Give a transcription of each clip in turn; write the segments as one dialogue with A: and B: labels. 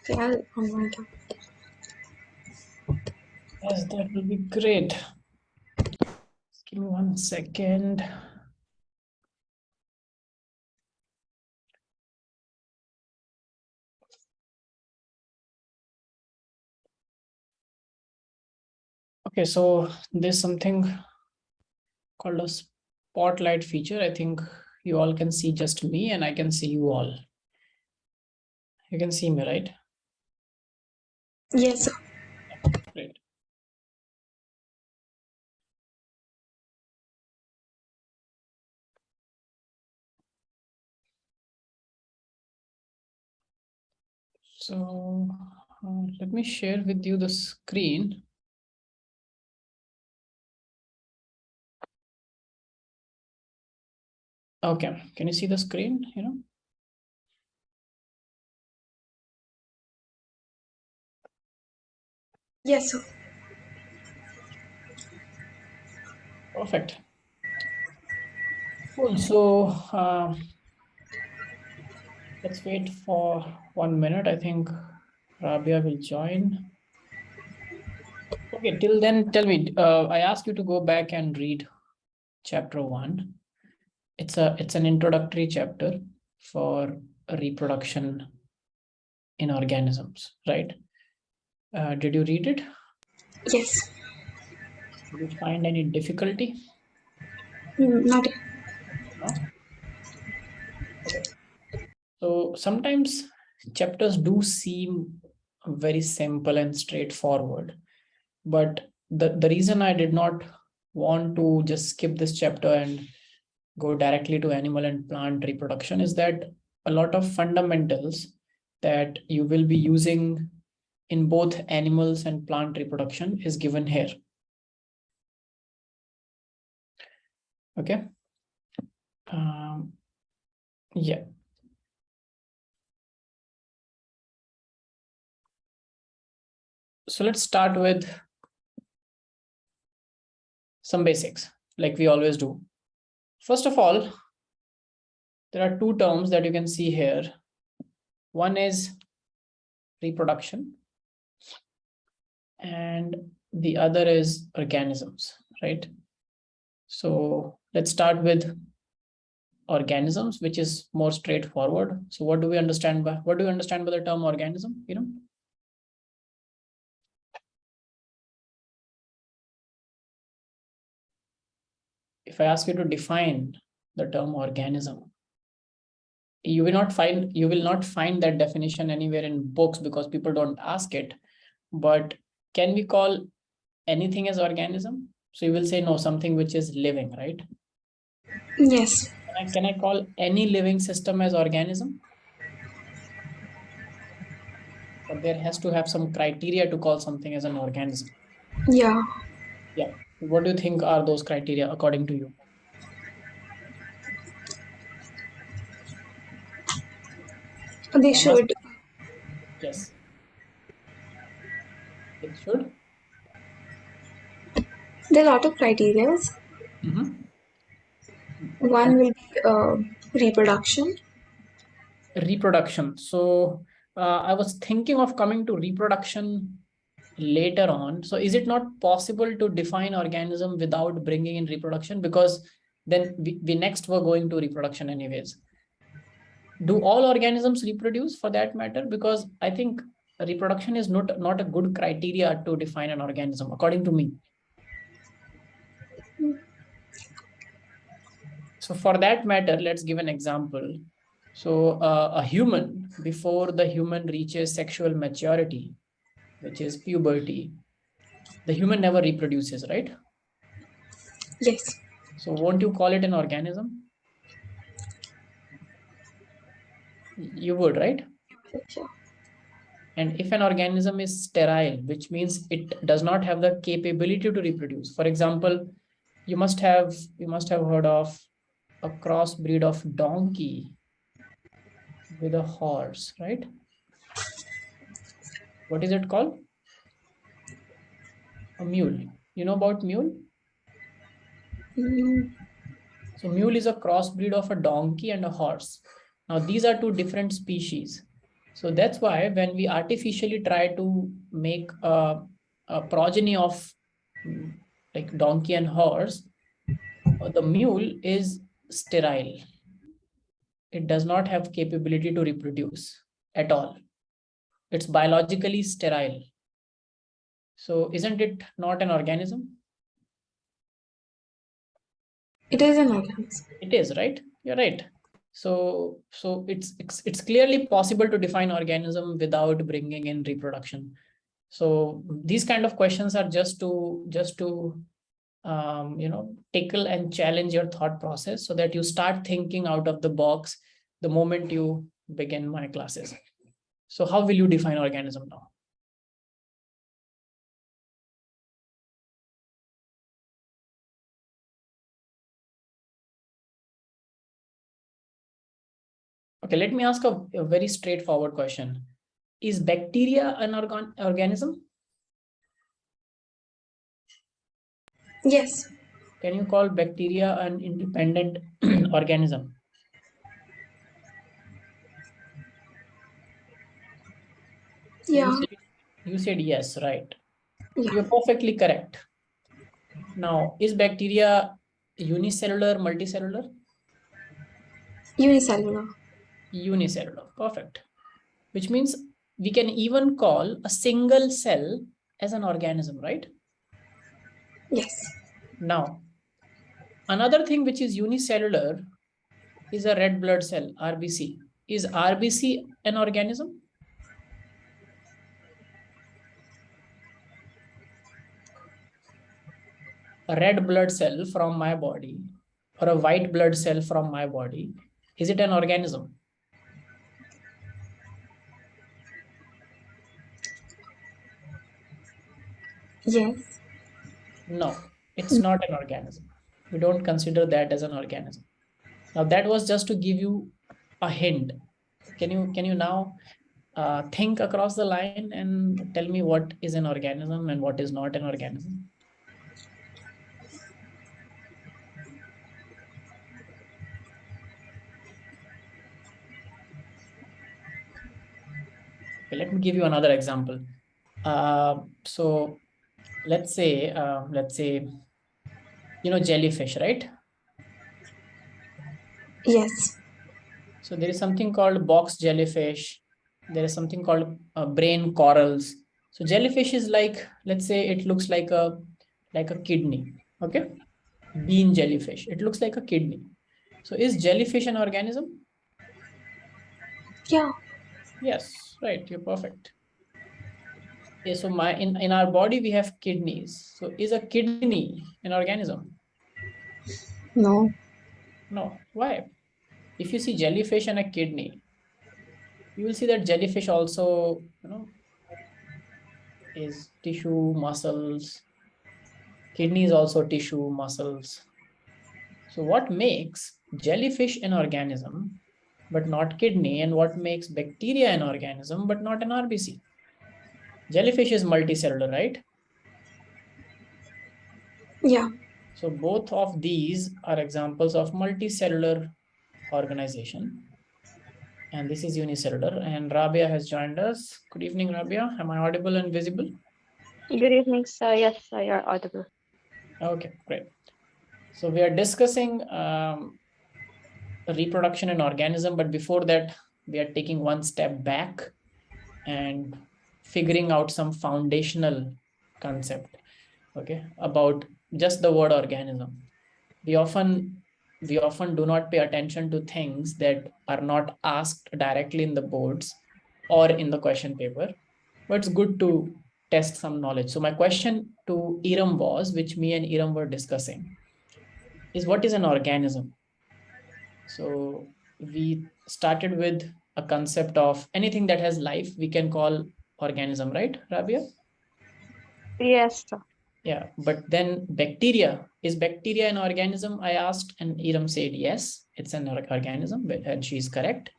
A: Okay, I'll unwind it.
B: Yes, that will be great. Just give me 1 second. Okay, so there's something called a spotlight feature. I think you all can see just me and I can see you all. You can see me, right?
A: Yes, sir.
B: Great. So let me share with you the screen. Okay, can you see the screen?
A: Yes, sir.
B: Perfect. Cool. So let's wait for 1 minute. I think Rabia will join. Okay, till then, tell me, I asked you to go back and read chapter 1. It's an introductory chapter for reproduction in organisms, right? Did you read it?
A: Yes.
B: Did you find any difficulty?
A: Not yet.
B: No? Okay. So sometimes chapters do seem very simple and straightforward, but the reason I did not want to just skip this chapter and go directly to animal and plant reproduction is that a lot of fundamentals that you will be using in both animals and plant reproduction is given here. Okay. Yeah. So let's start with some basics, like we always do. First of all, there are two terms that you can see here. One is reproduction, and the other is organisms, right? So let's start with organisms, which is more straightforward. So what do you understand by the term organism? If I ask you to define the term organism, you will not find that definition anywhere in books because people don't ask it. But can we call anything as organism? So you will say no, something which is living, right?
A: Yes.
B: Can I call any living system as organism? But there has to have some criteria to call something as an organism.
A: Yeah.
B: Yeah. What do you think are those criteria according to you?
A: They should.
B: Yes. It should.
A: There are a lot of criteria. One will be reproduction.
B: Reproduction. So I was thinking of coming to reproduction later on. So is it not possible to define organism without bringing in reproduction? Because then we next were going to reproduction anyways. Do all organisms reproduce for that matter? Because I think reproduction is not a good criteria to define an organism, according to me. So for that matter, let's give an example. So a human, before the human reaches sexual maturity, which is puberty, the human never reproduces, right?
A: Yes.
B: So won't you call it an organism? You would, right?
A: Yeah.
B: And if an organism is sterile, which means it does not have the capability to reproduce. For example, you must have heard of a crossbreed of donkey with a horse, right? What is it called? A mule. You know about mule? So mule is a crossbreed of a donkey and a horse. Now these are two different species. So that's why when we artificially try to make a progeny of mm, like donkey and horse, the mule is sterile. It does not have capability to reproduce at all. It's biologically sterile. So isn't it not an organism?
A: It is an organism.
B: It is, right? You're right. So it's clearly possible to define organism without bringing in reproduction. So these kind of questions are just to tickle and challenge your thought process so that you start thinking out of the box the moment you begin my classes. So how will you define organism now? Okay, let me ask a very straightforward question. Is bacteria an organism?
A: Yes.
B: Can you call bacteria an independent organism? You
A: Yeah.
B: said, you said yes, right?
A: Yeah.
B: You're perfectly correct. Now, is bacteria unicellular, multicellular?
A: Unicellular.
B: Unicellular, perfect. Which means we can even call a single cell as an organism, right?
A: Yes.
B: Now, another thing which is unicellular is a red blood cell, RBC. Is RBC an organism? A red blood cell from my body or a white blood cell from my body, is it an organism?
A: Yes.
B: No, it's not an organism. We don't consider that as an organism. Now that was just to give you a hint. Can you now think across the line and tell me what is an organism and what is not an organism? Okay, let me give you another example. So let's say jellyfish, right?
A: Yes.
B: So there is something called box jellyfish. There is something called brain corals. So jellyfish is like, let's say it looks like a kidney. Okay. Bean jellyfish. It looks like a kidney. So is jellyfish an organism?
A: Yeah.
B: Yes, right. You're perfect. Okay, so in our body we have kidneys. So is a kidney an organism?
A: No.
B: No. Why? If you see jellyfish and a kidney, you will see that jellyfish also, is tissue, muscles. Kidney is also tissue, muscles. So what makes jellyfish an organism but not kidney, and what makes bacteria an organism but not an RBC? Jellyfish is multicellular, right?
A: Yeah.
B: So both of these are examples of multicellular organization. And this is unicellular. And Rabia has joined us. Good evening, Rabia. Am I audible and visible?
C: Good evening, sir. Yes, sir, you're audible.
B: Okay, great. So we are discussing reproduction in organism, but before that, we are taking one step back and figuring out some foundational concept, okay, about just the word organism. We often do not pay attention to things that are not asked directly in the boards or in the question paper, but it's good to test some knowledge. So my question to Iram was, which me and Iram were discussing, is what is an organism? So we started with a concept of anything that has life, we can call organism, right, Rabia?
C: Yes, sir.
B: Yeah, but then bacteria, is bacteria an organism? I asked, and Iram said yes, it's an organism, and she's correct.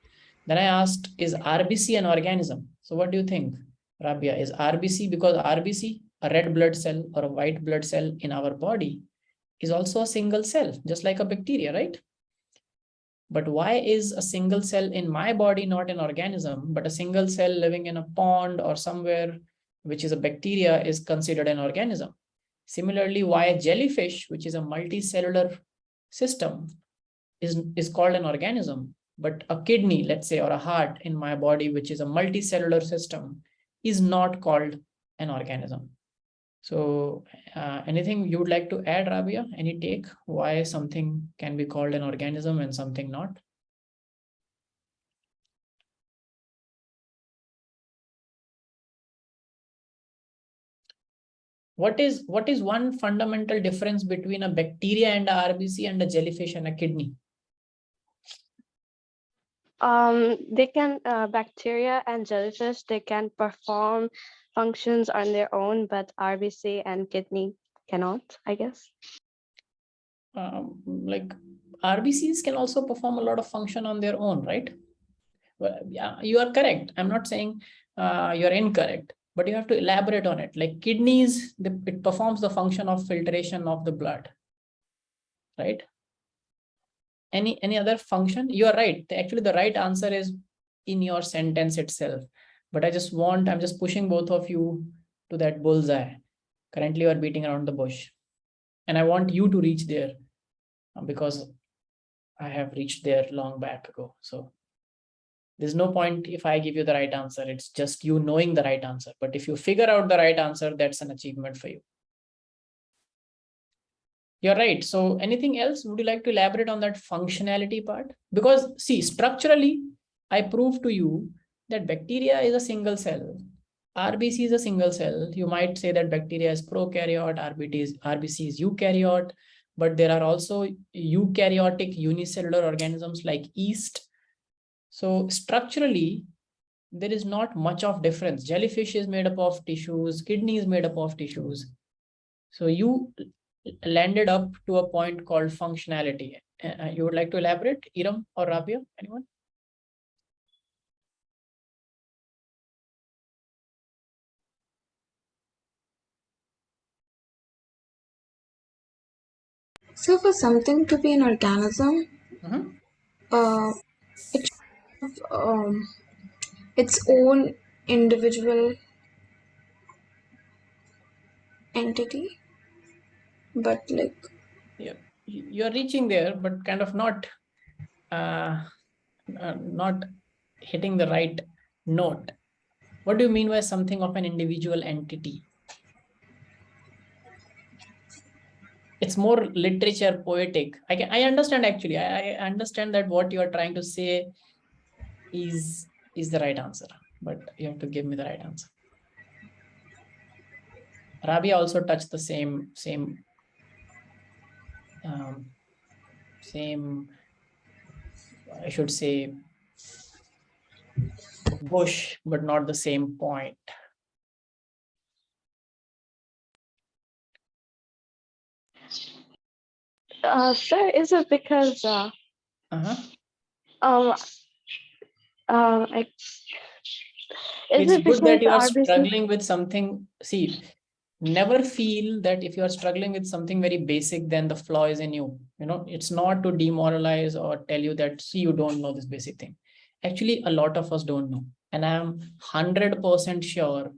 B: Then I asked, is RBC an organism? So what do you think, Rabia? Is RBC, because RBC, a red blood cell or a white blood cell in our body, is also a single cell, just like a bacteria, right? But why is a single cell in my body not an organism, but a single cell living in a pond or somewhere, which is a bacteria, is considered an organism? Similarly, why a jellyfish, which is a multicellular system, is called an organism, but a kidney, let's say, or a heart in my body, which is a multicellular system, is not called an organism. So anything you would like to add, Rabia? Any take why something can be called an organism and something not? What is one fundamental difference between a bacteria and a RBC and a jellyfish and a kidney?
C: They can bacteria and jellyfish. They can perform functions on their own, but RBC and kidney cannot, I guess.
B: Like RBCs can also perform a lot of function on their own, right? Well, yeah, you are correct. I'm not saying you're incorrect, but you have to elaborate on it. Like kidneys, it performs the function of filtration of the blood, right? Any other function? You are right. Actually, the right answer is in your sentence itself. But I'm just pushing both of you to that bullseye. Currently, you are beating around the bush. And I want you to reach there because I have reached there long back ago. So there's no point if I give you the right answer. It's just you knowing the right answer. But if you figure out the right answer, that's an achievement for you. You're right. So anything else? Would you like to elaborate on that functionality part? Because see, structurally, I proved to you that bacteria is a single cell. RBC is a single cell. You might say that bacteria is prokaryote, RBC is eukaryote, but there are also eukaryotic unicellular organisms like yeast. So structurally, there is not much of difference. Jellyfish is made up of tissues, kidney is made up of tissues. So you landed up to a point called functionality. You would like to elaborate, Iram or Rabia? Anyone?
A: So for something to be an organism, it should have its own individual entity, but like
B: Yeah, you're reaching there, but kind of not not hitting the right note. What do you mean by something of an individual entity? It's more literature, poetic. I understand actually. I understand that what you are trying to say is the right answer, but you have to give me the right answer. Rabia also touched the same I should say bush, but not the same point.
C: Sir, is it because I, is
B: It's
C: it
B: good
C: because
B: that you are
C: RBC?
B: struggling with something. See, never feel that if you are struggling with something very basic, then the flaw is in you. It's not to demoralize or tell you that, see, you don't know this basic thing. Actually, a lot of us don't know. And I'm 100% sure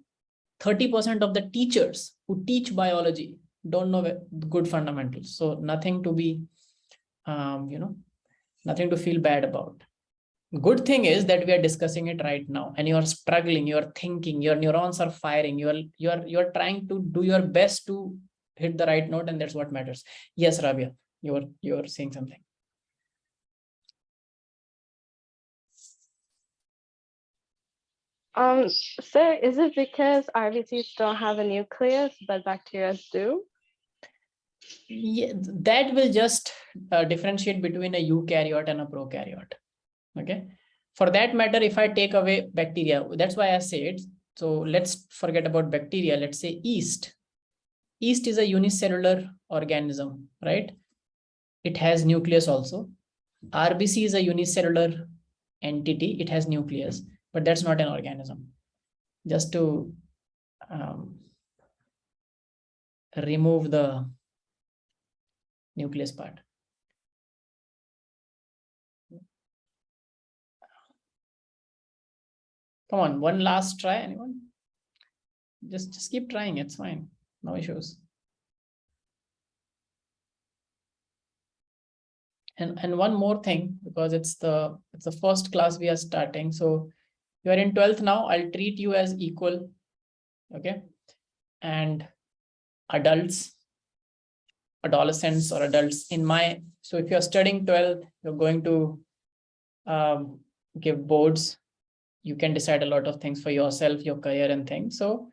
B: 30% of the teachers who teach biology don't know good fundamentals. So nothing to be, nothing to feel bad about. Good thing is that we are discussing it right now, and you are struggling, you are thinking, your neurons are firing, you're trying to do your best to hit the right note, and that's what matters. Yes, Rabia, you're saying something.
C: Sir, is it because RBCs don't have a nucleus, but bacteria do?
B: Yeah, that will just differentiate between a eukaryote and a prokaryote. Okay. For that matter, if I take away bacteria, that's why I say it. So let's forget about bacteria. Let's say yeast. Yeast is a unicellular organism, right? It has nucleus also. RBC is a unicellular entity. It has nucleus, but that's not an organism. Just to remove the nucleus part. Come on, one last try, anyone? Just keep trying, it's fine. No issues. And one more thing, because it's the first class we are starting. So you are in 12th now, I'll treat you as equal. Okay. And adults, adolescents or adults in my, so if you're studying 12th, you're going to give boards. You can decide a lot of things for yourself, your career and things. So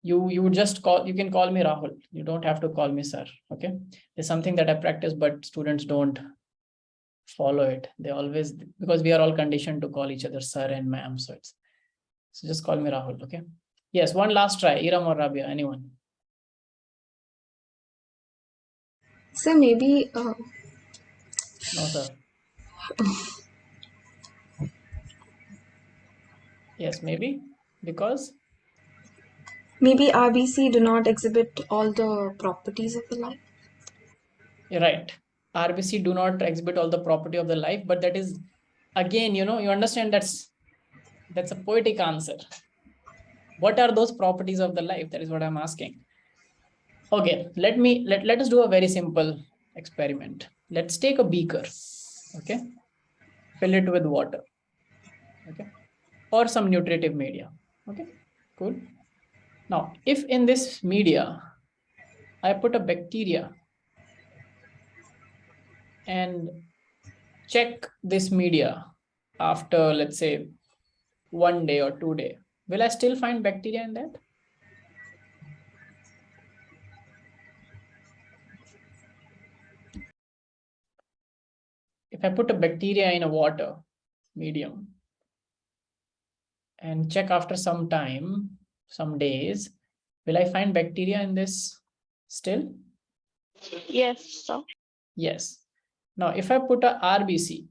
B: you would just call, you can call me Rahul. You don't have to call me sir. Okay. It's something that I practice, but students don't follow it. They always, because we are all conditioned to call each other sir and ma'am. So just call me Rahul. Okay. Yes. One last try. Iram or Rabia, anyone?
A: So maybe
B: No, sir. Yes, maybe because
A: maybe RBC do not exhibit all the properties of the life.
B: you're right. RBC do not exhibit all the property of the life, but that is, again, you understand that's a poetic answer. What are those properties of the life? That is what I'm asking. Okay, let us do a very simple experiment. Let's take a beaker. Okay, fill it with water. Okay, or some nutritive media. Okay, cool. Now, if in this media I put a bacteria and check this media after, let's say, 1 day or 2 days, will I still find bacteria in that? If I put a bacteria in a water medium and check after some time, some days, will I find bacteria in this still?
C: Yes, sir.
B: Yes. Now, if I put a RBC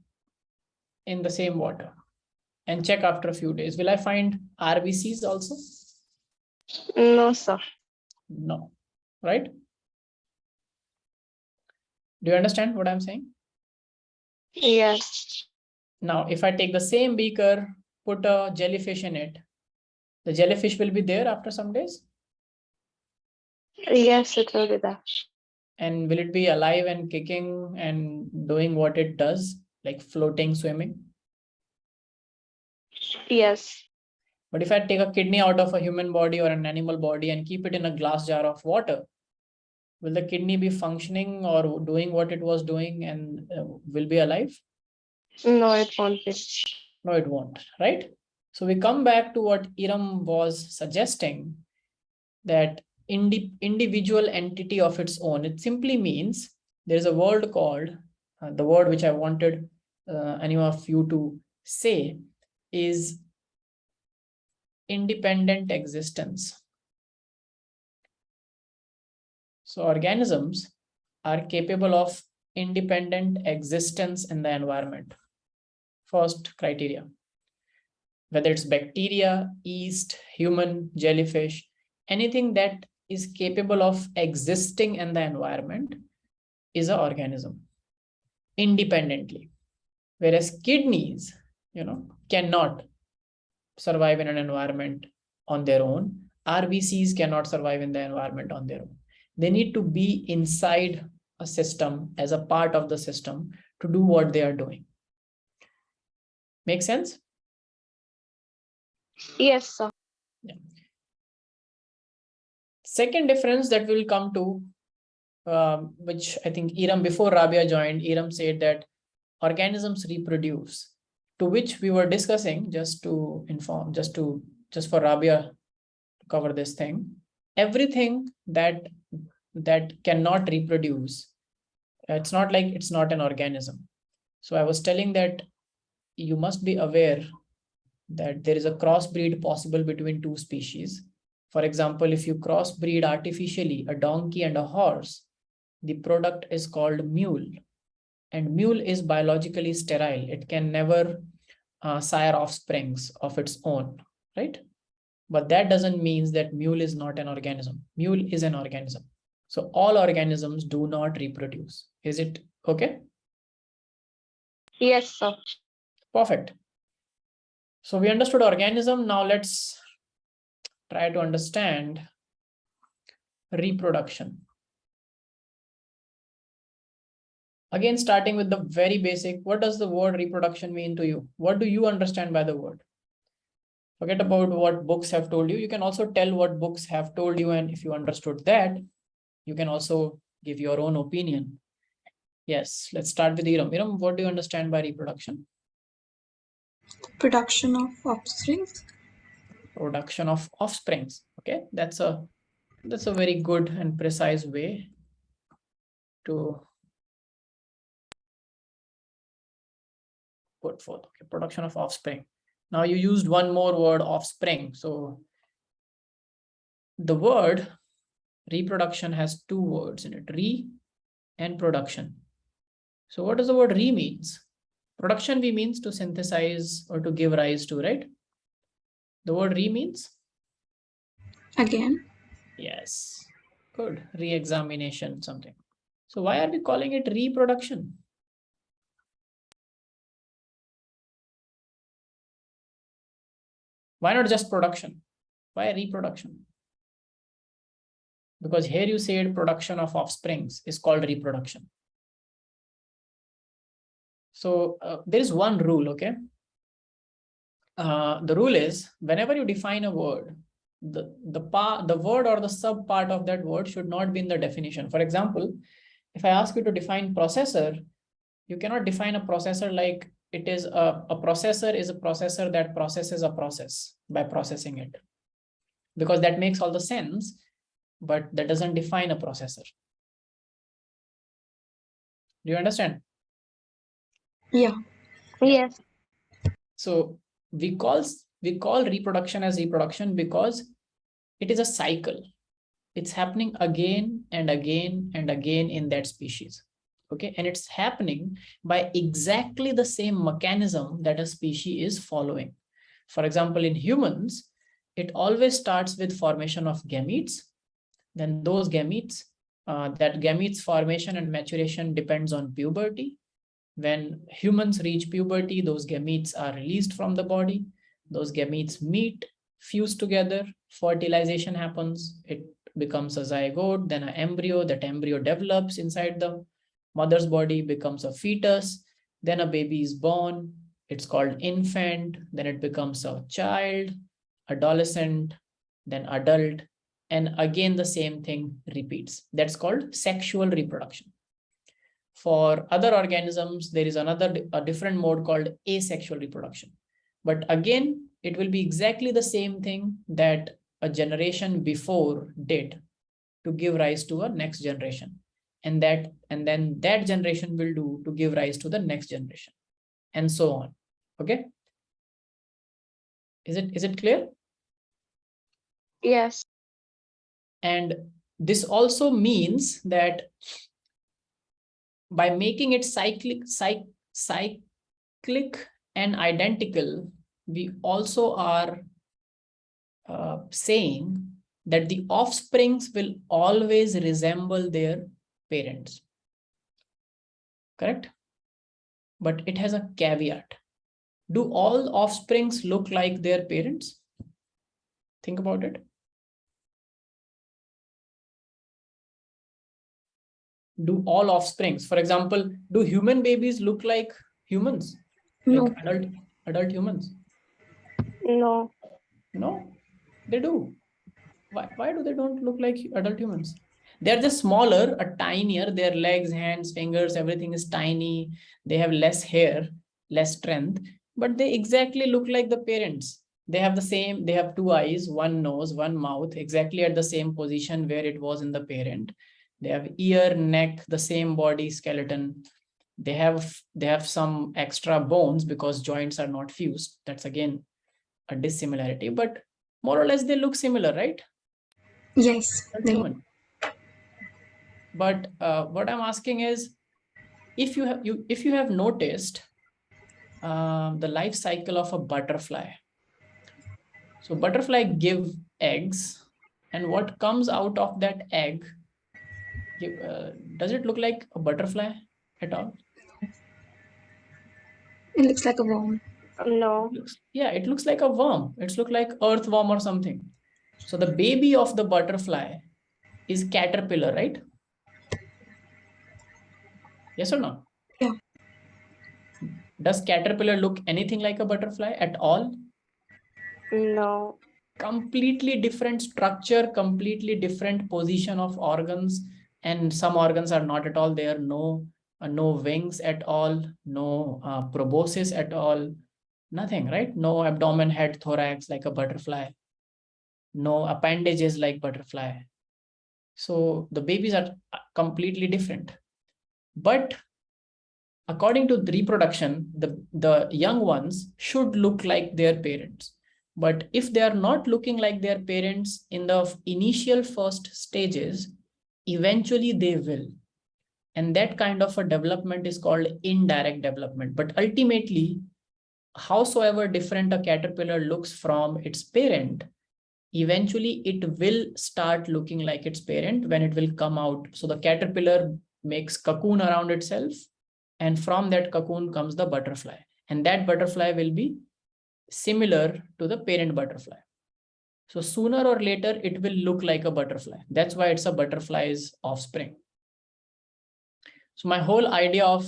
B: in the same water and check after a few days, will I find RBCs also?
C: No, sir.
B: No. Right? Do you understand what I'm saying?
C: Yes.
B: Now, if I take the same beaker, put a jellyfish in it, the jellyfish will be there after some days?
C: Yes, it will be there.
B: And will it be alive and kicking and doing what it does, like floating, swimming?
C: Yes.
B: But if I take a kidney out of a human body or an animal body and keep it in a glass jar of water, will the kidney be functioning or doing what it was doing and will be alive?
C: No, it won't be.
B: No, it won't, right? So we come back to what Iram was suggesting, that individual entity of its own. It simply means there's a word called, the word which I wanted any of you to say is independent existence. So organisms are capable of independent existence in the environment. First criteria. Whether it's bacteria, yeast, human, jellyfish, anything that is capable of existing in the environment is an organism independently. Whereas kidneys, cannot survive in an environment on their own. RBCs cannot survive in the environment on their own. They need to be inside a system, as a part of the system, to do what they are doing. Make sense?
C: Yes, sir.
B: Yeah. Second difference that we'll come to, which I think Iram, before Rabia joined, Iram said that organisms reproduce, to which we were discussing, just to inform, just for Rabia to cover this thing. Everything that cannot reproduce, it's not like it's not an organism. So I was telling that you must be aware that there is a crossbreed possible between two species. For example, if you crossbreed artificially a donkey and a horse, the product is called mule. And mule is biologically sterile. It can never sire offsprings of its own, right? But that doesn't mean that mule is not an organism. Mule is an organism. So all organisms do not reproduce. Is it okay?
C: Yes, sir.
B: Perfect. So we understood organism. Now let's try to understand reproduction. Again, starting with the very basic, what does the word reproduction mean to you? What do you understand by the word? Forget about what books have told you. You can also tell what books have told you, and if you understood that, you can also give your own opinion. Yes, let's start with Iram. Iram, what do you understand by reproduction?
A: Production of offspring.
B: Production of offsprings. Okay, that's a very good and precise way to put forth. Okay, production of offspring. Now you used one more word, offspring. So the word reproduction has two words in it, re and production. So what does the word re means? Production we means to synthesize or to give rise to, right? The word re means?
A: Again.
B: Yes, good. Re-examination, something. So why are we calling it reproduction? Why not just production? Why reproduction? Because here you said production of offsprings is called reproduction. So there is one rule, okay? The rule is whenever you define a word, the word or the sub part of that word should not be in the definition. For example, if I ask you to define processor, you cannot define a processor like it is a processor is a processor that processes a process by processing it, because that makes all the sense, but that doesn't define a processor. Do you understand?
A: Yeah.
C: Yes.
B: So we call reproduction as reproduction because it is a cycle. It's happening again and again and again in that species. Okay, and it's happening by exactly the same mechanism that a species is following. For example, in humans, it always starts with formation of gametes. Then those gametes, that gametes formation and maturation depends on puberty. When humans reach puberty, those gametes are released from the body. Those gametes meet, fuse together, fertilization happens. It becomes a zygote, then an embryo. That embryo develops inside the mother's body, becomes a fetus. Then a baby is born. It's called infant. Then it becomes a child, adolescent, then adult. And again, the same thing repeats. That's called sexual reproduction. For other organisms, there is a different mode called asexual reproduction. But again, it will be exactly the same thing that a generation before did to give rise to a next generation. And then that generation will do to give rise to the next generation, and so on. Okay? Is it clear?
C: Yes.
B: And this also means that by making it cyclic and identical, we also are saying that the offsprings will always resemble their parents. Correct? But it has a caveat. Do all offsprings look like their parents? Think about it. Do all offsprings, for example, do human babies look like humans?
A: No.
B: Like adult humans?
C: No.
B: No, they do. Why do they don't look like adult humans? They're just smaller, a tinier. Their legs, hands, fingers, everything is tiny. They have less hair, less strength, but they exactly look like the parents. They have two eyes, one nose, one mouth, exactly at the same position where it was in the parent. They have ear, neck, the same body skeleton. They have some extra bones because joints are not fused. That's again a dissimilarity, but more or less they look similar, right?
A: Yes.
B: Human. But what I'm asking is, if you have noticed the life cycle of a butterfly. So butterfly give eggs, and what comes out of that egg, does it look like a butterfly at all?
A: It looks like a worm.
C: No.
B: Yeah, it looks like a worm. It looks like earthworm or something. So the baby of the butterfly is caterpillar, right? Yes or no?
A: Yeah.
B: Does caterpillar look anything like a butterfly at all?
C: No.
B: Completely different structure, completely different position of organs, and some organs are not at all there. No wings at all, no proboscis at all, nothing, right? No abdomen, head, thorax like a butterfly, no appendages like butterfly. So the babies are completely different. But according to the reproduction, the young ones should look like their parents. But if they are not looking like their parents in the initial first stages, eventually they will. And that kind of a development is called indirect development. But ultimately, howsoever different a caterpillar looks from its parent, eventually it will start looking like its parent when it will come out. So the caterpillar makes cocoon around itself, and from that cocoon comes the butterfly, and that butterfly will be similar to the parent butterfly. So sooner or later it will look like a butterfly. That's why it's a butterfly's offspring. So my whole idea of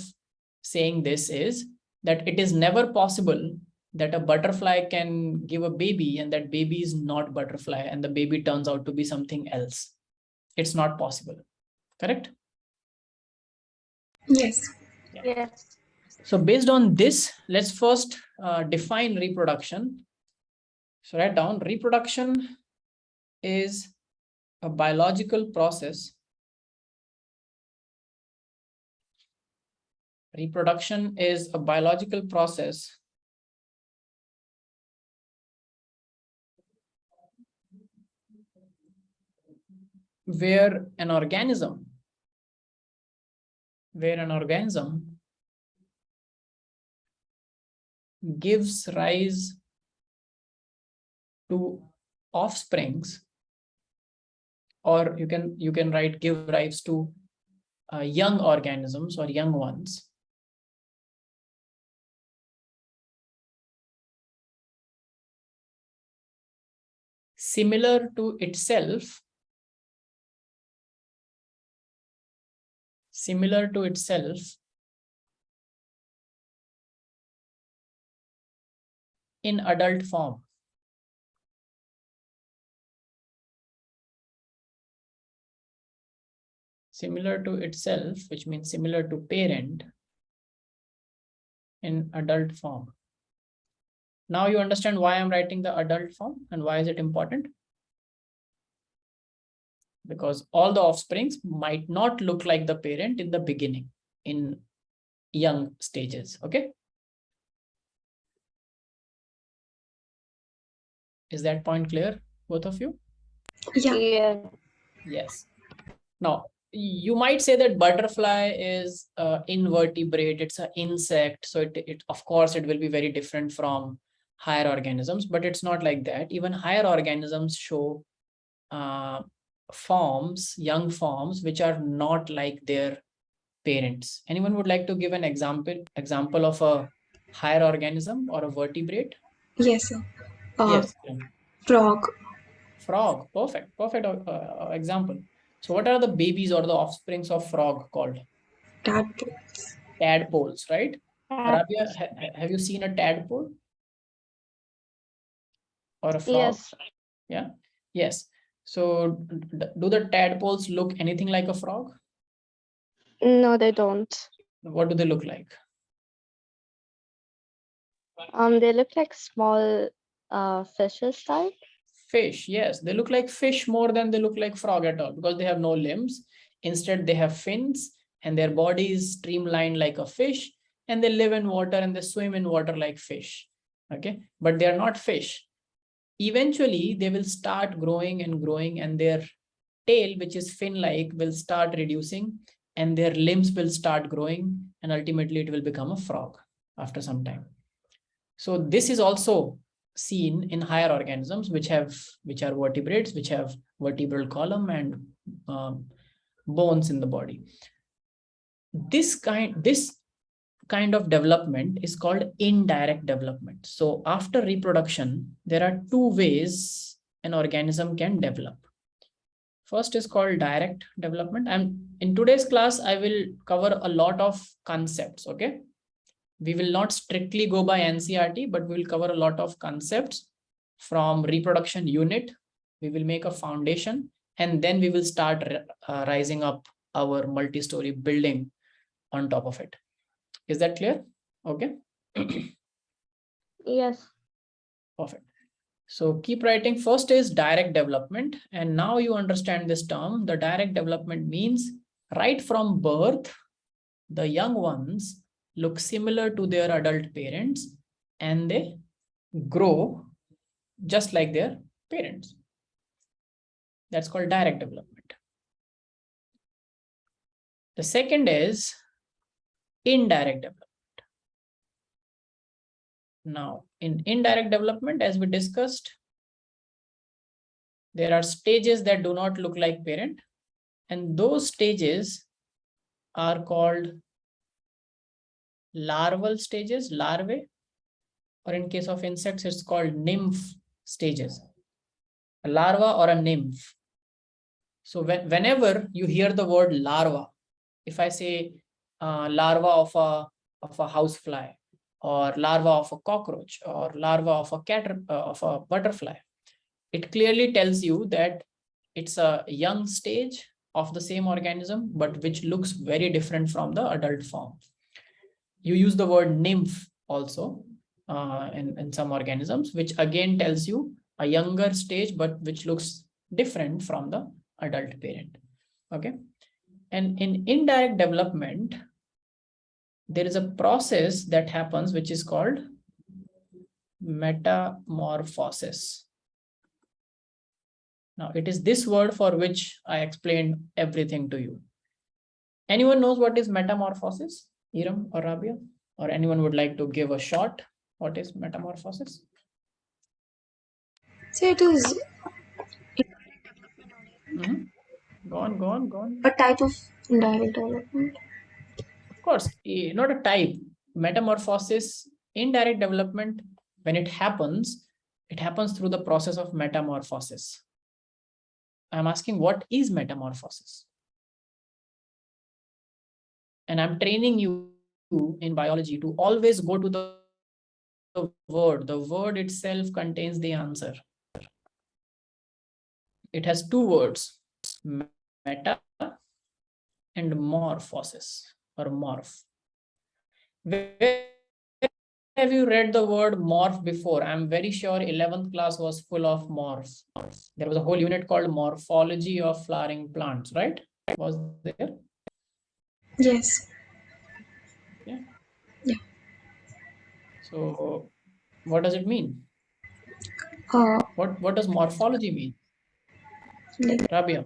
B: saying this is that it is never possible that a butterfly can give a baby and that baby is not butterfly and the baby turns out to be something else. It's not possible. Correct?
A: Yes.
B: Yeah.
C: Yes.
B: So based on this, let's first define reproduction. So write down, reproduction is a biological process. Reproduction is a biological process where an organism gives rise to offsprings, or you can write give rise to young organisms or young ones similar to itself in adult form. Similar to itself, which means similar to parent in adult form. Now you understand why I'm writing the adult form and why is it important? Because all the offsprings might not look like the parent in the beginning, in young stages. Okay. Is that point clear, both of you?
A: Yeah.
C: Yeah.
B: Yes. Now, you might say that butterfly is invertebrate, it's an insect. So it of course, it will be very different from higher organisms, but it's not like that. Even higher organisms show forms, young forms, which are not like their parents. Anyone would like to give an example of a higher organism or a vertebrate?
A: Yes, sir.
B: Yes.
A: Frog.
B: Frog. Perfect example. So what are the babies or the offsprings of frog called?
A: Tadpole.
B: Tadpoles, right? Rabia,
C: Tadpoles.
B: have you seen a tadpole or a frog?
C: Yes.
B: Yeah. Yes. So do the tadpoles look anything like a frog?
C: No, they don't.
B: What do they look like?
C: They look like small fishes type.
B: Fish. Yes, they look like fish more than they look like frog at all because they have no limbs. Instead, they have fins and their body is streamlined like a fish, and they live in water and they swim in water like fish. Okay, but they are not fish. Eventually, they will start growing and growing, and their tail, which is fin-like, will start reducing, and their limbs will start growing, and ultimately it will become a frog after some time. So this is also seen in higher organisms which are vertebrates, which have vertebral column and bones in the body. This kind of development is called indirect development. So after reproduction, there are two ways an organism can develop. First is called direct development. And in today's class, I will cover a lot of concepts, okay? We will not strictly go by NCERT, but we will cover a lot of concepts from reproduction unit. We will make a foundation, and then we will start rising up our multi-story building on top of it. Is that clear? Okay.
C: Yes.
B: Perfect. So keep writing. First is direct development. And now you understand this term. The direct development means right from birth, the young ones look similar to their adult parents and they grow just like their parents. That's called direct development. The second is indirect development. Now, in indirect development, as we discussed, there are stages that do not look like parent, and those stages are called larval stages, larvae, or in case of insects, it's called nymph stages, a larva or a nymph. So whenever you hear the word larva, if I say larva of a housefly, or larva of a cockroach, or larva of a butterfly, it clearly tells you that it's a young stage of the same organism, but which looks very different from the adult form. You use the word nymph also in some organisms, which again tells you a younger stage, but which looks different from the adult parent. Okay. And in indirect development, there is a process that happens which is called metamorphosis. Now, it is this word for which I explained everything to you. Anyone knows what is metamorphosis? Iram or Rabia? Or anyone would like to give a shot? What is metamorphosis?
A: So it is
B: Go on.
A: a type of indirect development.
B: Of course, not a type. Metamorphosis, indirect development, when it happens through the process of metamorphosis. I'm asking, what is metamorphosis? And I'm training you in biology to always go to the word. The word itself contains the answer. It has two words, meta and morphosis or morph. Where have you read the word morph before? I'm very sure 11th class was full of morphs. There was a whole unit called morphology of flowering plants, right? Was there?
A: Yes.
B: Yeah.
A: Yeah.
B: So what does it mean?
A: Uh,
B: What does morphology mean?
A: like
B: Rabia.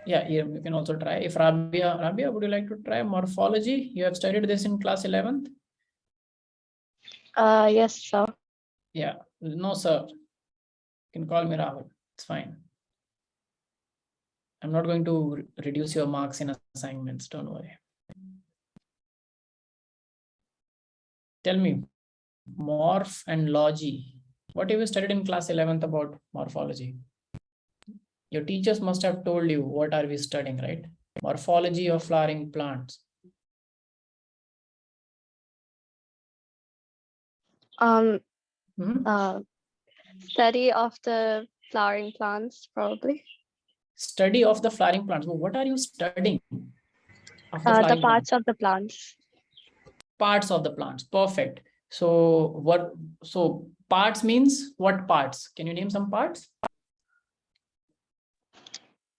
B: Yeah, you can also try. If Rabia, would you like to try morphology? You have studied this in class 11th?
C: Yes, sir.
B: Yeah, no, sir. You can call me Rahul. It's fine. I'm not going to reduce your marks in assignments. Don't worry. Tell me, morph and logy. What have you studied in class 11th about morphology? Your teachers must have told you what are we studying, right? Morphology of flowering plants.
C: Study of the flowering plants, probably.
B: Study of the flowering plants. Well, what are you studying of the
C: The
B: flowering
C: parts
B: plants?
C: of the plants.
B: Parts of the plants. Perfect. So parts means what parts? Can you name some parts?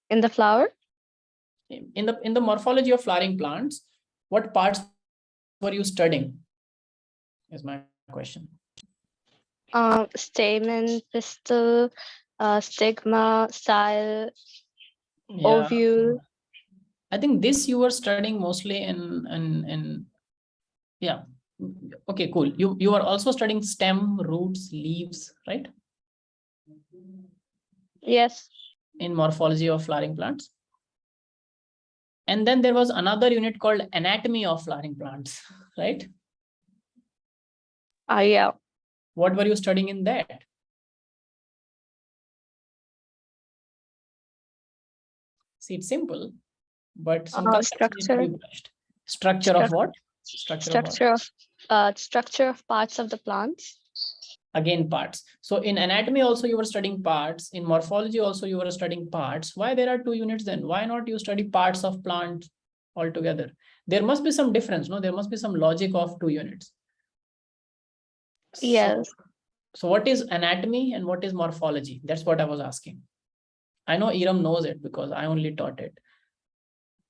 C: In the flower?
B: In the morphology of flowering plants, what parts were you studying? Is my question.
C: Stamen, pistil, stigma, style,
B: Yeah.
C: ovule.
B: I think this you were studying mostly in yeah. Okay, cool. You are also studying stem, roots, leaves, right?
C: Yes.
B: In morphology of flowering plants. And then there was another unit called anatomy of flowering plants, right?
C: Yeah.
B: What were you studying in that? See, it's simple, but some concepts need to
C: Structure.
B: be brushed. Structure of what? Structure of what?
C: Structure of parts of the plants.
B: Again, parts. So in anatomy also you were studying parts. In morphology also you were studying parts. Why there are 2 units then? Why not you study parts of plant altogether? There must be some difference, no? There must be some logic of 2 units.
C: Yes.
B: So what is anatomy and what is morphology? That's what I was asking. I know Iram knows it because I only taught it.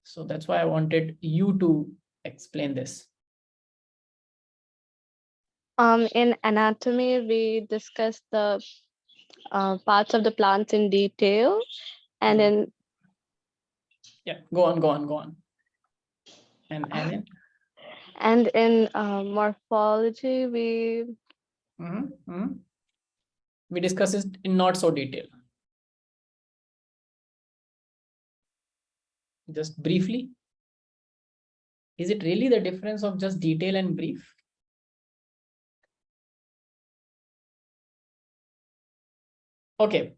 B: So that's why I wanted you to explain this.
C: In anatomy, we discuss the parts of the plants in detail, and in
B: Yeah, go on. And
C: in morphology,
B: we discuss it in not so detail. Just briefly. Is it really the difference of just detail and brief? Okay,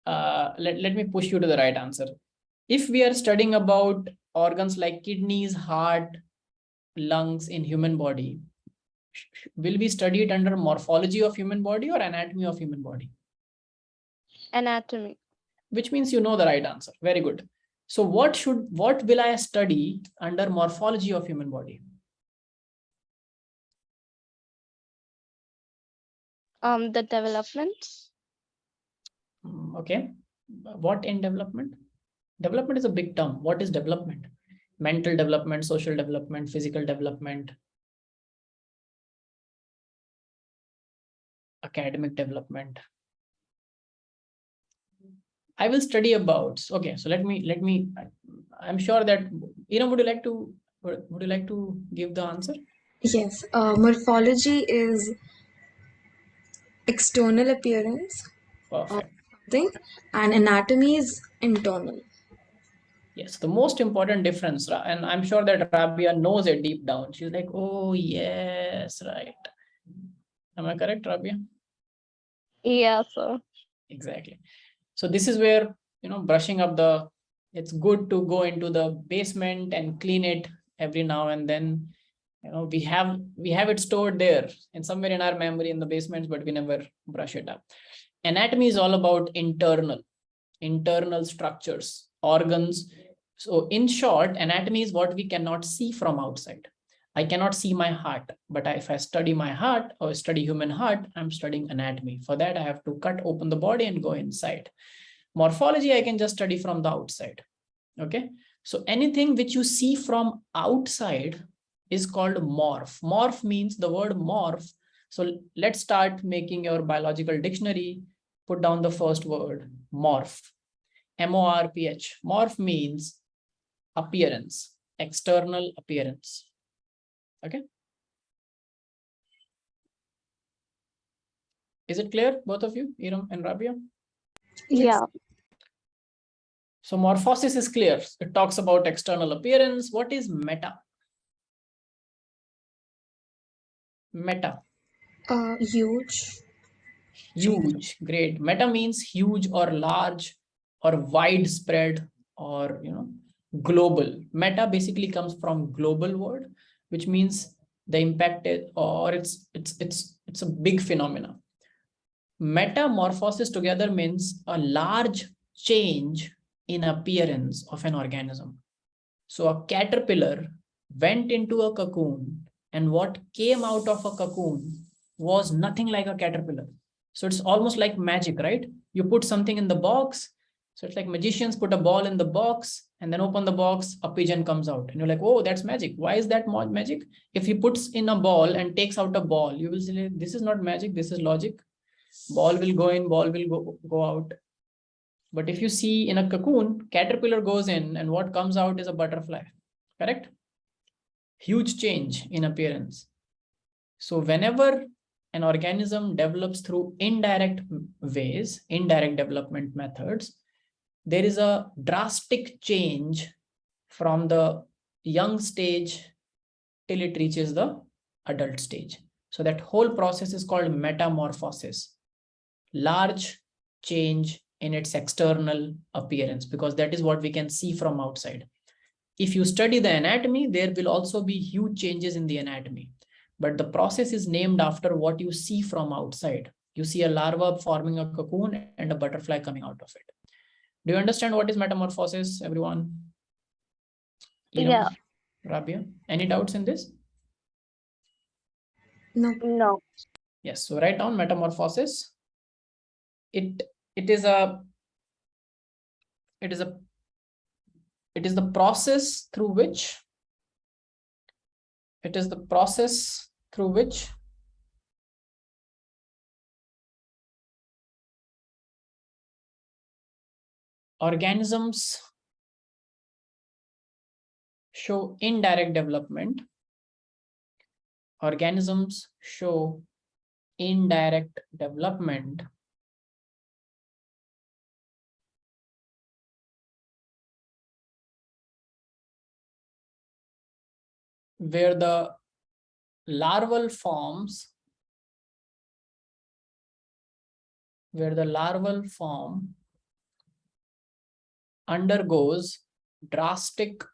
B: let me push you to the right answer. If we are studying about organs like kidneys, heart, lungs in human body, will we study it under morphology of human body or anatomy of human body?
C: anatomy.
B: Which means you know the right answer. Very good. So what will I study under morphology of human body?
C: The development.
B: Okay. What in development? Development is a big term. What is development? Mental development, social development, physical development, academic development. I will study about. Okay, so let me. I'm sure that would you like to give the answer?
A: Yes, morphology is external appearance of
B: Perfect.
A: something, and anatomy is internal.
B: Yes, the most important difference, and I'm sure that Rabia knows it deep down. She's like, oh yes, right. Am I correct, Rabia?
C: Yeah, so
B: Exactly. So this is where, brushing up it's good to go into the basement and clean it every now and then. We have it stored there and somewhere in our memory in the basements, but we never brush it up. Anatomy is all about internal structures, organs. So in short, anatomy is what we cannot see from outside. I cannot see my heart, but if I study my heart or study human heart, I'm studying anatomy. For that, I have to cut open the body and go inside. Morphology, I can just study from the outside. Okay. So anything which you see from outside is called morph. Morph means the word morph. So let's start making your biological dictionary. Put down the first word, morph. M-O-R-P-H. Morph means appearance, external appearance. Okay. Is it clear, both of you, Iram and Rabia?
A: Yes.
C: yeah.
B: So morphosis is clear. It talks about external appearance. What is meta? Meta.
A: Huge.
B: Huge. Great. Meta means huge or large or widespread or global. Meta basically comes from global word, which means the impact or it's a big phenomena. Metamorphosis together means a large change in appearance of an organism. So a caterpillar went into a cocoon, and what came out of a cocoon was nothing like a caterpillar. So it's almost like magic, right? You put something in the box. So it's like magicians put a ball in the box and then open the box, a pigeon comes out. And you're like, oh, that's magic. Why is that magic? If he puts in a ball and takes out a ball, you will say, this is not magic, this is logic. Ball will go in, ball will go out. But if you see in a cocoon, caterpillar goes in and what comes out is a butterfly, correct? Huge change in appearance. So whenever an organism develops through indirect ways, indirect development methods, there is a drastic change from the young stage till it reaches the adult stage. So that whole process is called metamorphosis. Large change in its external appearance, because that is what we can see from outside. If you study the anatomy, there will also be huge changes in the anatomy. But the process is named after what you see from outside. You see a larva forming a cocoon and a butterfly coming out of it. Do you understand what is metamorphosis, everyone?
C: Yeah.
B: Rabia, any doubts in this?
A: No.
C: No.
B: Yes, so write down metamorphosis. It is the process through which organisms show indirect development. Organisms show indirect development where the larval forms undergoes drastic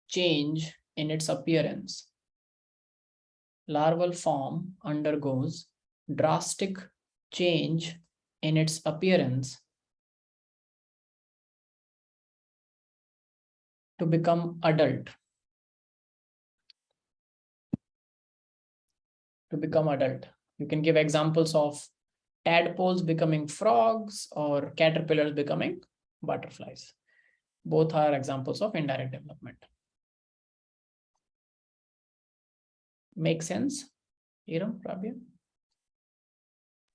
B: change in its appearance. Larval form undergoes drastic change in its appearance to become adult. You can give examples of tadpoles becoming frogs or caterpillars becoming butterflies. Both are examples of indirect development. Make sense? Iram, Rabia?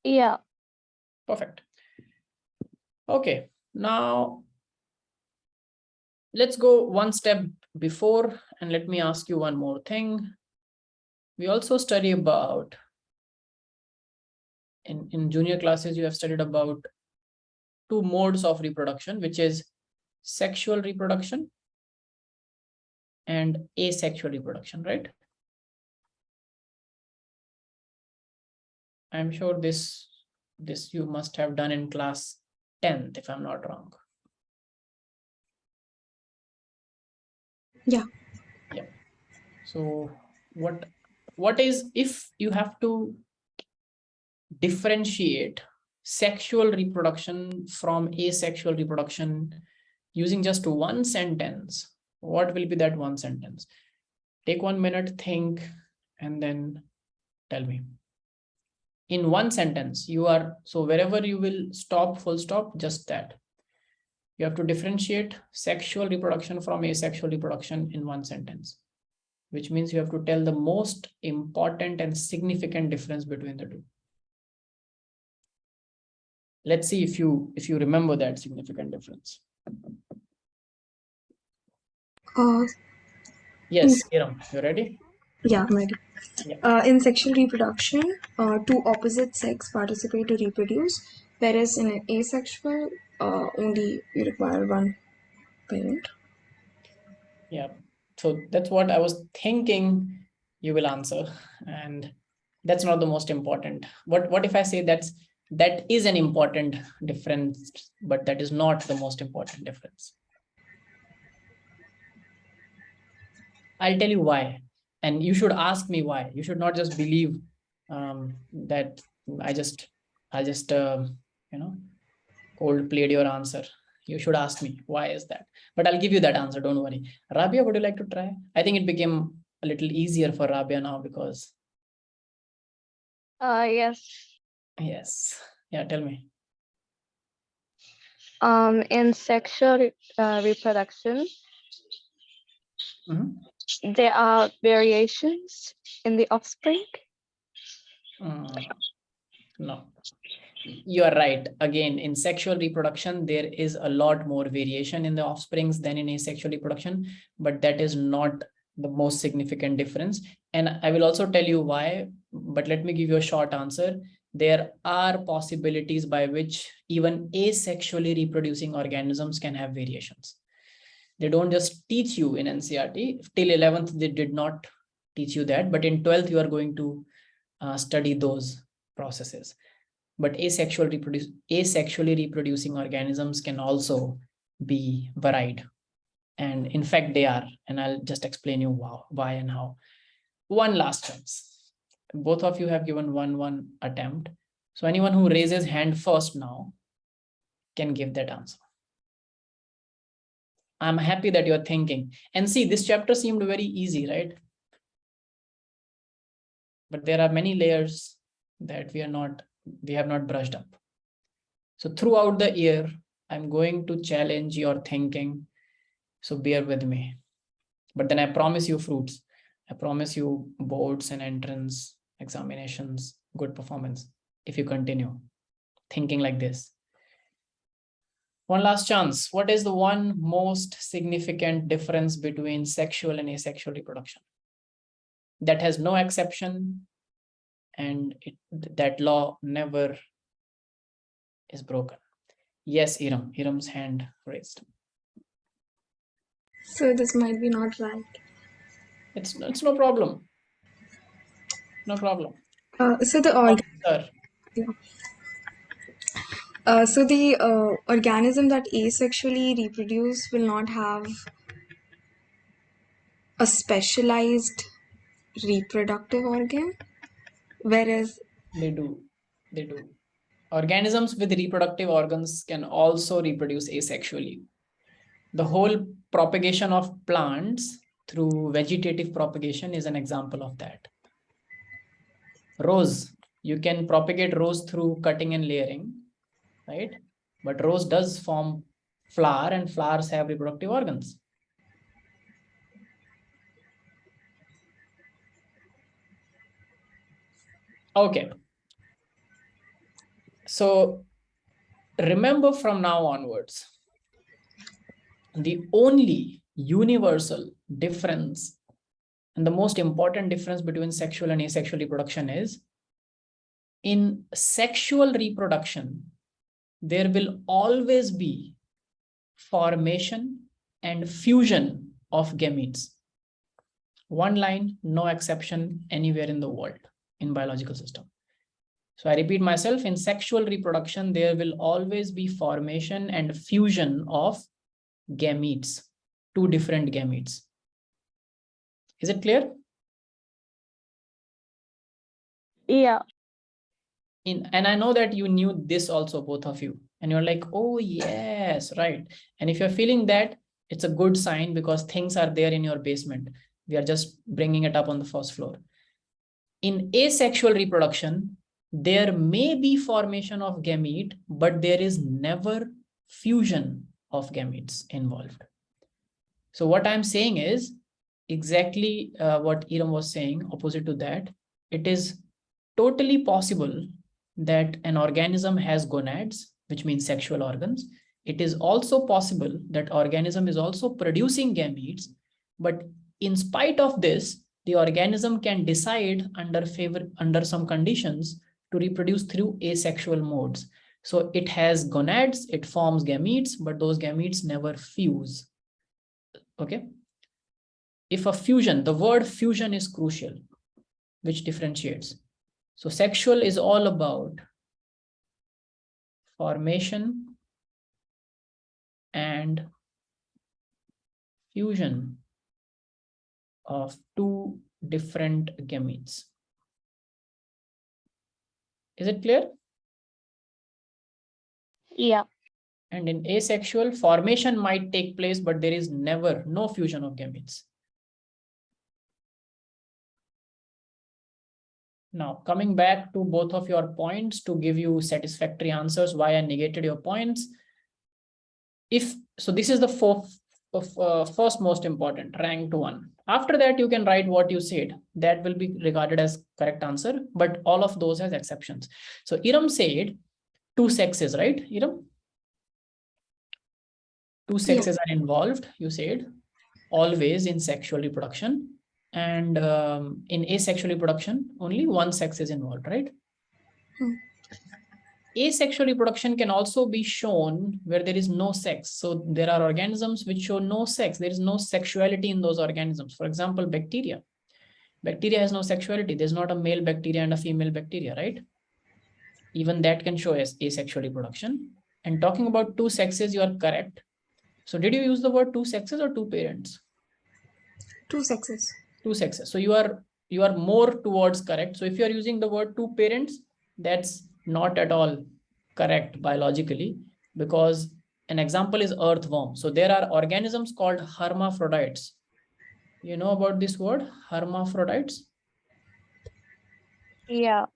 C: Yeah.
B: Perfect. Okay, now let's go one step before and let me ask you one more thing. We also study about, in junior classes, you have studied about two modes of reproduction, which is sexual reproduction and asexual reproduction, right? I'm sure this you must have done in class 10th, if I'm not wrong.
A: Yeah.
B: Yeah. So what is, if you have to differentiate sexual reproduction from asexual reproduction using just one sentence, what will be that one sentence? Take 1 minute, think, and then tell me. In one sentence, so wherever you will stop, full stop, just that. You have to differentiate sexual reproduction from asexual reproduction in one sentence, which means you have to tell the most important and significant difference between the two. Let's see if you remember that significant difference. Yes, Iram, you ready?
A: Yeah, I'm ready.
B: Yeah.
A: In sexual reproduction, two opposite sex participate to reproduce, whereas in asexual, only you require one parent.
B: Yeah. So that's what I was thinking you will answer. And that's not the most important. What if I say that is an important difference, but that is not the most important difference? I'll tell you why. And you should ask me why. You should not just believe that I just cold played your answer. You should ask me why is that, but I'll give you that answer. Don't worry. Rabia, would you like to try? I think it became a little easier for Rabia now because.
C: Yes.
B: Yes. Yeah. Tell me.
C: In sexual reproduction, there are variations in the offspring.
B: No. You are right. Again, in sexual reproduction, there is a lot more variation in the offsprings than in asexual reproduction, but that is not the most significant difference. And I will also tell you why, but let me give you a short answer. There are possibilities by which even asexually reproducing organisms can have variations. They don't just teach you in NCERT. Till 11th, they did not teach you that, but in 12th, you are going to study those processes. But asexually reproducing organisms can also be varied. And in fact, they are. And I'll just explain you why and how. One last chance. Both of you have given one attempt. So anyone who raises hand first now can give that answer. I'm happy that you're thinking. And see, this chapter seemed very easy, right? But there are many layers that we have not brushed up. So throughout the year, I'm going to challenge your thinking. So bear with me. But then I promise you fruits. I promise you boards and entrance examinations, good performance, if you continue thinking like this. One last chance. What is the one most significant difference between sexual and asexual reproduction? That has no exception, and that law never is broken. Yes, Iram. Iram's hand raised.
A: So this might be not right.
B: It's no problem. No problem.
A: So the organism that asexually reproduce will not have a specialized reproductive organ, whereas
B: They do. Organisms with reproductive organs can also reproduce asexually. The whole propagation of plants through vegetative propagation is an example of that. Rose, you can propagate rose through cutting and layering, right? But rose does form flower, and flowers have reproductive organs. Okay. So remember from now onwards, the only universal difference and the most important difference between sexual and asexual reproduction is in sexual reproduction, there will always be formation and fusion of gametes. One line, no exception anywhere in the world in biological system. So I repeat myself, in sexual reproduction, there will always be formation and fusion of gametes, two different gametes. Is it clear?
C: Yeah.
B: And I know that you knew this also, both of you. And you're like, oh, yes, right. And if you're feeling that, it's a good sign because things are there in your basement. We are just bringing it up on the first floor. In asexual reproduction, there may be formation of gamete, but there is never fusion of gametes involved. So what I'm saying is exactly what Iram was saying, opposite to that. It is totally possible that an organism has gonads, which means sexual organs. It is also possible that organism is also producing gametes, but in spite of this, the organism can decide under some conditions to reproduce through asexual modes. So it has gonads, it forms gametes, but those gametes never fuse. Okay. If a fusion, the word fusion is crucial, which differentiates. So sexual is all about formation and fusion of two different gametes. Is it clear?
C: Yeah.
B: And in asexual, formation might take place, but there is never no fusion of gametes. Now, coming back to both of your points to give you satisfactory answers why I negated your points. So this is the first most important, ranked one. After that, you can write what you said. That will be regarded as correct answer, but all of those has exceptions. So Iram said two sexes, right, Iram? Two sexes are involved, you said, always in sexual reproduction. And in asexual reproduction, only one sex is involved, right? Asexual reproduction can also be shown where there is no sex. So there are organisms which show no sex. There is no sexuality in those organisms. For example, bacteria. Bacteria has no sexuality. There's not a male bacteria and a female bacteria, right? Even that can show as asexual reproduction. And talking about two sexes, you are correct. So did you use the word two sexes or two parents?
A: Two sexes.
B: Two sexes. So you are more towards correct. So if you are using the word two parents, that's not at all correct biologically, because an example is earthworm. So there are organisms called hermaphrodites. You know about this word, hermaphrodites?
C: Yeah.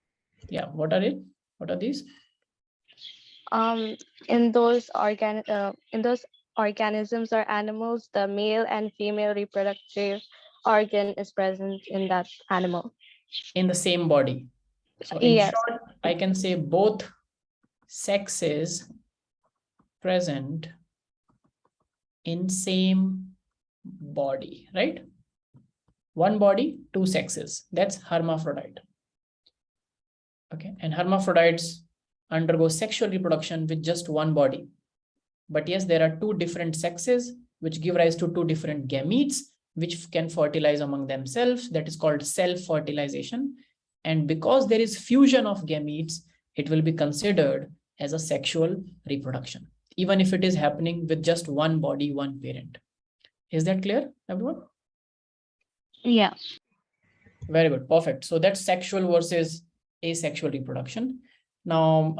B: Yeah. What are it? What are these?
C: In those organisms or animals, the male and female reproductive organ is present in that animal.
B: In the same body. So in
C: Yes.
B: short, I can say both sexes present in same body, right? One body, two sexes. That's hermaphrodite. Okay, and hermaphrodites undergo sexual reproduction with just one body. But yes, there are two different sexes which give rise to two different gametes which can fertilize among themselves. That is called self-fertilization. And because there is fusion of gametes, it will be considered as a sexual reproduction, even if it is happening with just one body, one parent. Is that clear, everyone?
C: Yeah.
B: Very good. Perfect. So that's sexual versus asexual reproduction. Now,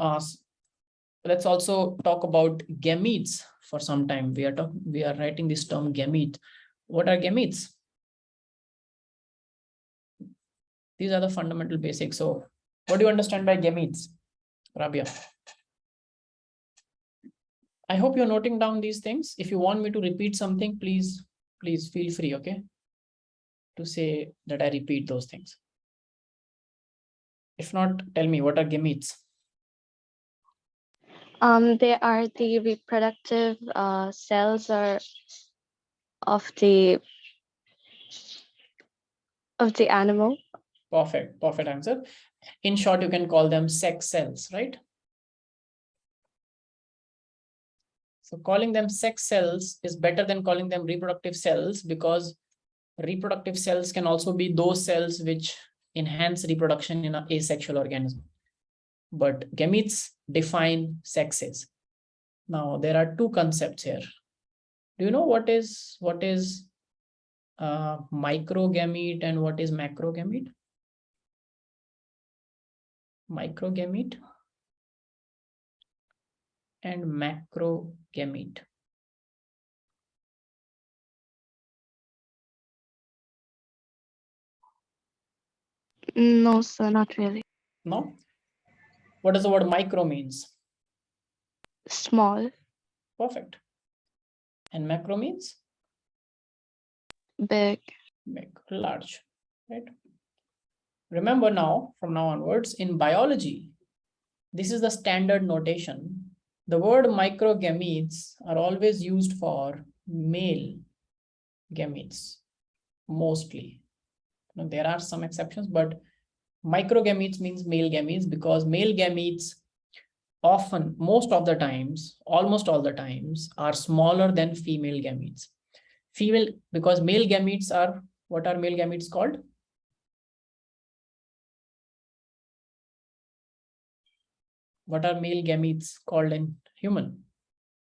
B: let's also talk about gametes for some time. We are writing this term gamete. What are gametes? These are the fundamental basics. So what do you understand by gametes, Rabia? I hope you're noting down these things. If you want me to repeat something, please feel free, okay, to say that I repeat those things. If not, tell me, what are gametes?
C: They are the reproductive cells or of the animal.
B: Perfect answer. In short, you can call them sex cells, right? So calling them sex cells is better than calling them reproductive cells, because reproductive cells can also be those cells which enhance reproduction in an asexual organism. But gametes define sexes. Now, there are two concepts here. Do you know what is microgamete and what is macrogamete? Microgamete and macrogamete.
C: No, sir, not really.
B: No? What does the word micro means?
C: Small.
B: Perfect. And macro means?
C: Big.
B: Big, large, right? Remember now, from now onwards, in biology, this is the standard notation. The word microgametes are always used for male gametes, mostly. Now, there are some exceptions, but microgametes means male gametes, because male gametes often, most of the times, almost all the times, are smaller than female gametes. Because male gametes are, what are male gametes called? What are male gametes called in human?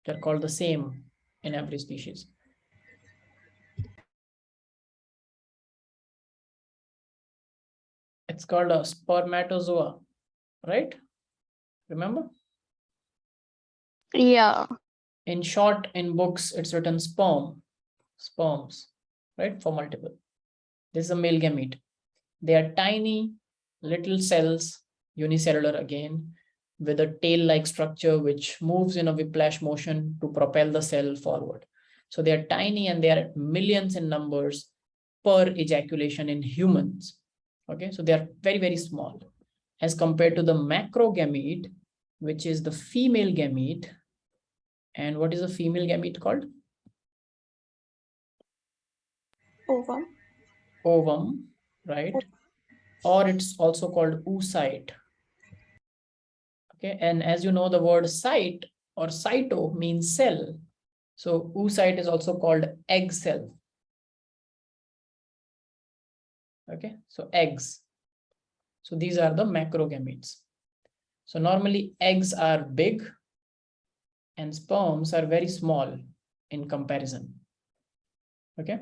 B: They're called the same in every species. It's called a spermatozoa, right? Remember?
C: Yeah.
B: In short, in books, it's written sperms, right? For multiple. This is a male gamete. They are tiny little cells, unicellular again, with a tail-like structure which moves in a whiplash motion to propel the cell forward. So they are tiny and they are millions in numbers per ejaculation in humans. Okay, so they are very, very small as compared to the macrogamete, which is the female gamete. And what is a female gamete called?
A: Ovum.
B: Ovum, right? Or it's also called oocyte. Okay, and as you know, the word cyte or cyto means cell. So oocyte is also called egg cell. Okay, so eggs. So these are the macrogametes. So normally eggs are big and sperms are very small in comparison. Okay.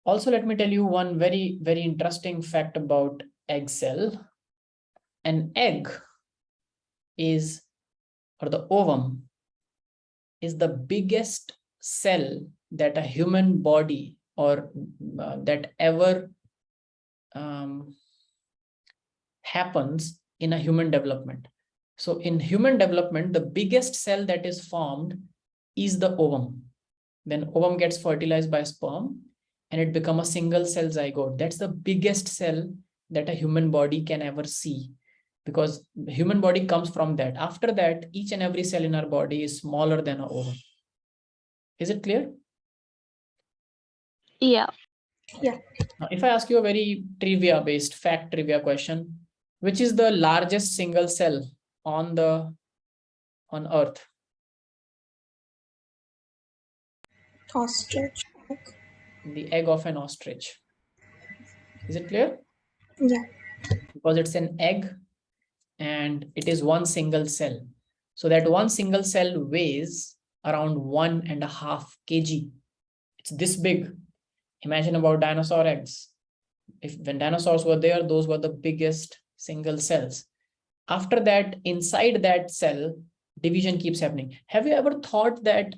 B: Also, let me tell you one very, very interesting fact about egg cell. An egg is, or the ovum, is the biggest cell that a human body or that ever happens in a human development. So in human development, the biggest cell that is formed is the ovum. Then ovum gets fertilized by sperm and it becomes a single cell zygote. That's the biggest cell that a human body can ever see, because the human body comes from that. After that, each and every cell in our body is smaller than an ovum. Is it clear?
C: Yeah.
A: Yeah.
B: Now, if I ask you a very trivia-based fact trivia question, which is the largest single cell on Earth?
A: Ostrich.
B: The egg of an ostrich. Is it clear?
A: Yeah.
B: Because it's an egg and it is one single cell. So that one single cell weighs around 1.5 kg. It's this big. Imagine about dinosaur eggs. When dinosaurs were there, those were the biggest single cells. After that, inside that cell, division keeps happening. Have you ever thought that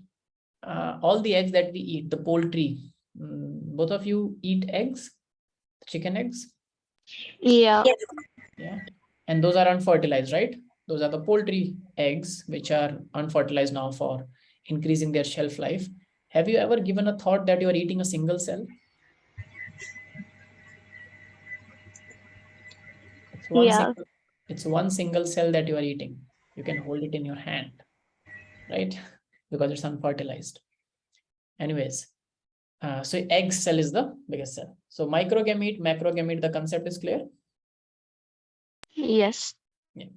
B: all the eggs that we eat, the poultry, both of you eat eggs, chicken eggs?
C: Yeah.
A: Yes.
B: Yeah. And those are unfertilized, right? Those are the poultry eggs, which are unfertilized now for increasing their shelf life. Have you ever given a thought that you are eating a single cell? It's one
C: Yeah.
B: single, it's one single cell that you are eating. You can hold it in your hand, right? Because it's unfertilized. Anyways, so egg cell is the biggest cell. So microgamete, macrogamete, the concept is clear?
C: Yes.
B: Yeah.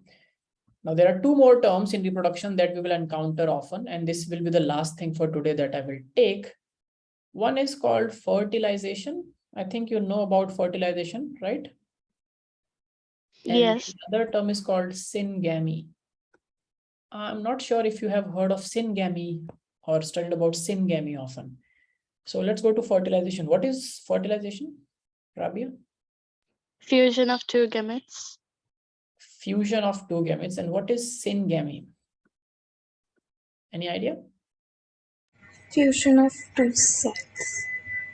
B: Now, there are two more terms in reproduction that we will encounter often, and this will be the last thing for today that I will take. One is called fertilization. I think you know about fertilization, right? And
C: Yes.
B: the other term is called syngamy. I'm not sure if you have heard of syngamy or studied about syngamy often. So let's go to fertilization. What is fertilization, Rabia?
C: Fusion of two gametes.
B: Fusion of two gametes. And what is syngamy? Any idea?
A: Fusion of two cells.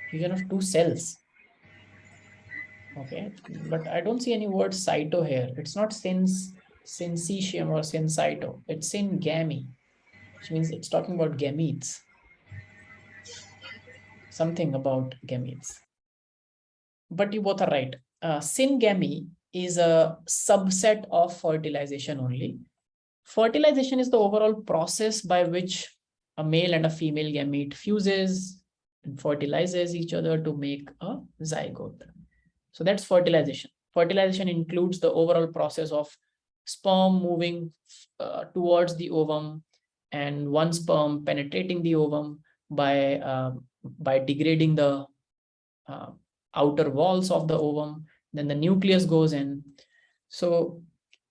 B: Fusion of two cells. Okay, but I don't see any word cyto here. It's not syncytium or syncyto. It's syngamy, which means it's talking about gametes. Something about gametes. But you both are right. Syngamy is a subset of fertilization only. Fertilization is the overall process by which a male and a female gamete fuses and fertilizes each other to make a zygote. So that's fertilization. Fertilization includes the overall process of sperm moving towards the ovum and one sperm penetrating the ovum by degrading the outer walls of the ovum. Then the nucleus goes in. So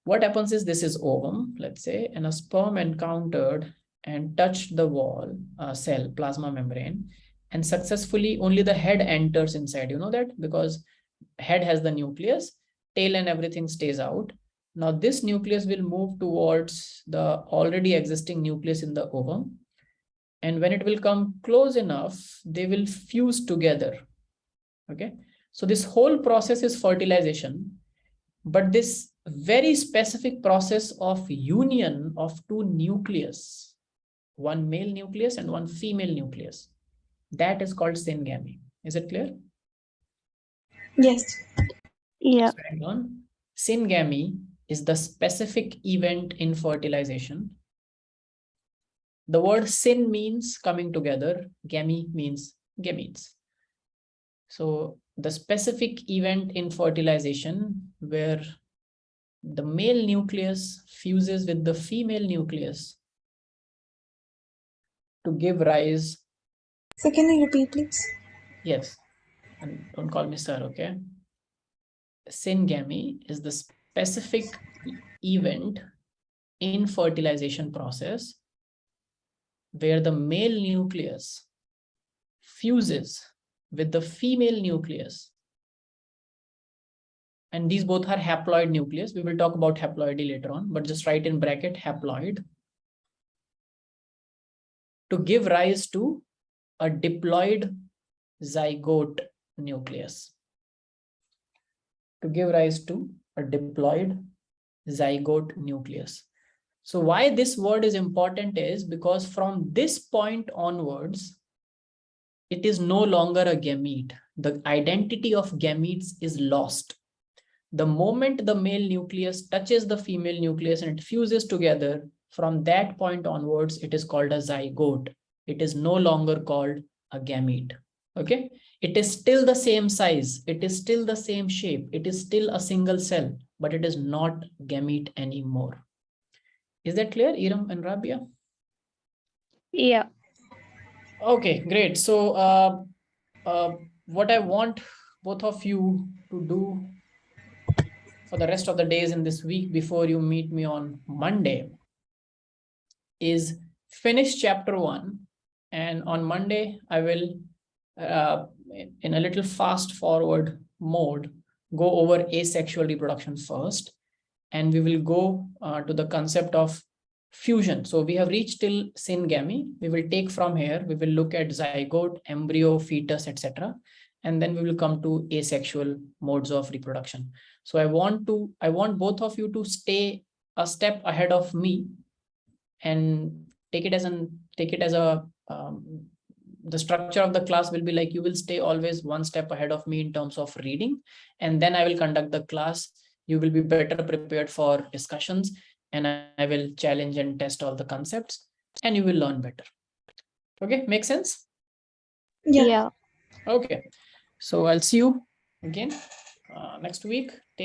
B: what happens is, this is ovum, let's say, and a sperm encountered and touched the wall, cell, plasma membrane, and successfully only the head enters inside. You know that because head has the nucleus, tail and everything stays out. Now this nucleus will move towards the already existing nucleus in the ovum. And when it will come close enough, they will fuse together. Okay. So this whole process is fertilization. But this very specific process of union of two nucleus, one male nucleus and one female nucleus, that is called syngamy. Is it clear?
A: Yes.
C: Yeah.
B: So hang on. Syngamy is the specific event in fertilization. The word syn means coming together, gamy means gametes. So the specific event in fertilization where the male nucleus fuses with the female nucleus to give rise.
A: So can you repeat, please?
B: Yes. and don't call me sir, okay? Syngamy is the specific event in fertilization process where the male nucleus fuses with the female nucleus. And these both are haploid nucleus. We will talk about haploidy later on, but just write in bracket haploid to give rise to a diploid zygote nucleus. To give rise to a diploid zygote nucleus. So why this word is important is because from this point onwards, it is no longer a gamete. The identity of gametes is lost. The moment the male nucleus touches the female nucleus and it fuses together, from that point onwards, it is called a zygote. It is no longer called a gamete. Okay, it is still the same size, it is still the same shape, it is still a single cell, but it is not gamete anymore. Is that clear, Iram and Rabia?
C: Yeah.
B: Okay, great. So what I want both of you to do for the rest of the days in this week before you meet me on Monday is finish chapter 1, and on Monday I will in a little fast forward mode go over asexual reproduction first, and we will go to the concept of fusion. So we have reached till syngamy. We will take from here, we will look at zygote, embryo, fetus, etc. And then we will come to asexual modes of reproduction. So I want both of you to stay a step ahead of me and take it as the structure of the class will be like you will stay always one step ahead of me in terms of reading, and then I will conduct the class. You will be better prepared for discussions, and I will challenge and test all the concepts, and you will learn better. Okay, make sense?
A: Yeah.
C: Yeah.
B: Okay, so I'll see you again next week.